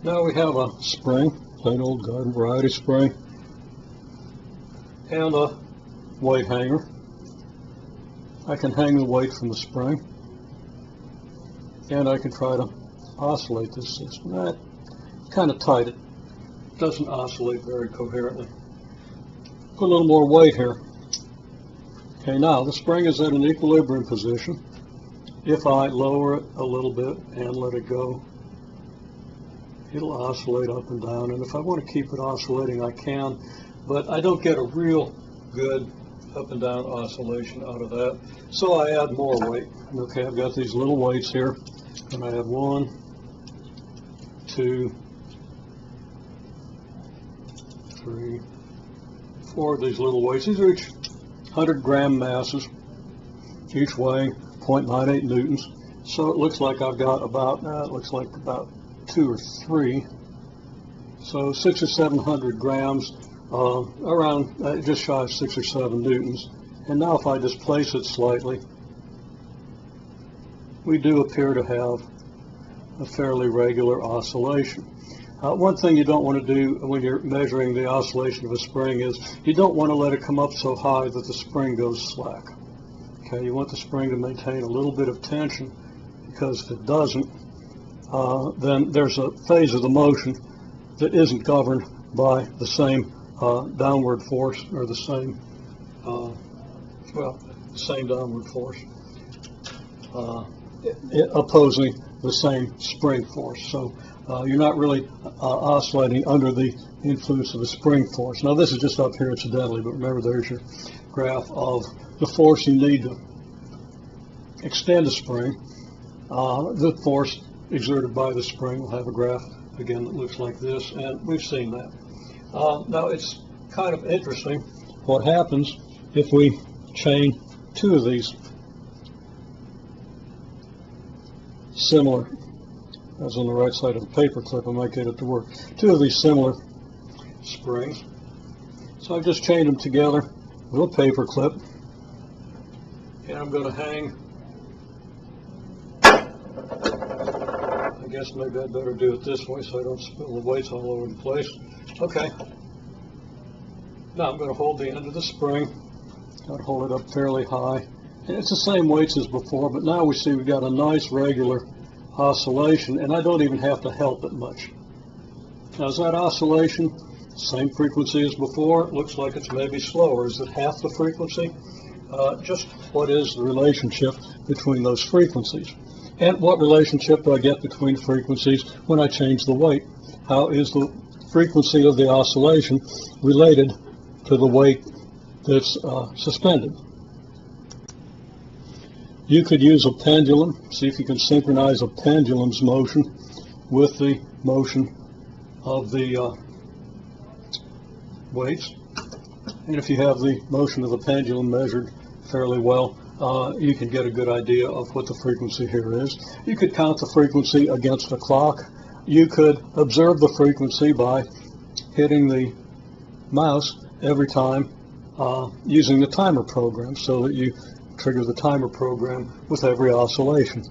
Now we have a spring, plain old garden variety spring, and a weight hanger. I can hang the weight from the spring, and I can try to oscillate this system. That's kind of tight. It doesn't oscillate very coherently. Put a little more weight here. Okay, now the spring is at an equilibrium position. If I lower it a little bit and let it go, it'll oscillate up and down, and if I want to keep it oscillating, I can, but I don't get a real good up and down oscillation out of that, so I add more weight. Okay, I've got these little weights here, and I add 1, 2, 3, 4 of these little weights. These are each 100-gram masses, each weighing 0.98 newtons, so it looks like I've got about, it looks like about 2 or 3, so 600 or 700 grams, around just shy of 6 or 7 newtons. And now if I displace it slightly, we do appear to have a fairly regular oscillation. One thing you don't want to do when you're measuring the oscillation of a spring is you don't want to let it come up so high that the spring goes slack. Okay, you want the spring to maintain a little bit of tension, because if it doesn't, then there's a phase of the motion that isn't governed by the same downward force, or the same, same downward force opposing the same spring force. So you're not really oscillating under the influence of the spring force. Now this is just up here incidentally, but remember there's your graph of the force you need to extend a spring. The force exerted by the spring will have a graph again that looks like this, and we've seen that. Now it's kind of interesting what happens if we chain 2 of these similar, as on the right side of the paper clip, I might get it to work, 2 of these similar springs. So I've just chained them together with a paper clip, and I'm going to hang, I guess maybe I'd better do it this way so I don't spill the weights all over the place. Okay. Now I'm going to hold the end of the spring. Got to hold it up fairly high. And it's the same weights as before, but now we see we've got a nice regular oscillation, and I don't even have to help it much. Now is that oscillation same frequency as before? It looks like it's maybe slower. Is it half the frequency? Just what is the relationship between those frequencies? And what relationship do I get between frequencies when I change the weight? How is the frequency of the oscillation related to the weight that's suspended? You could use a pendulum, see if you can synchronize a pendulum's motion with the motion of the weights. And if you have the motion of the pendulum measured fairly well, you can get a good idea of what the frequency here is. You could count the frequency against a clock. You could observe the frequency by hitting the mouse every time using the timer program, so that you trigger the timer program with every oscillation.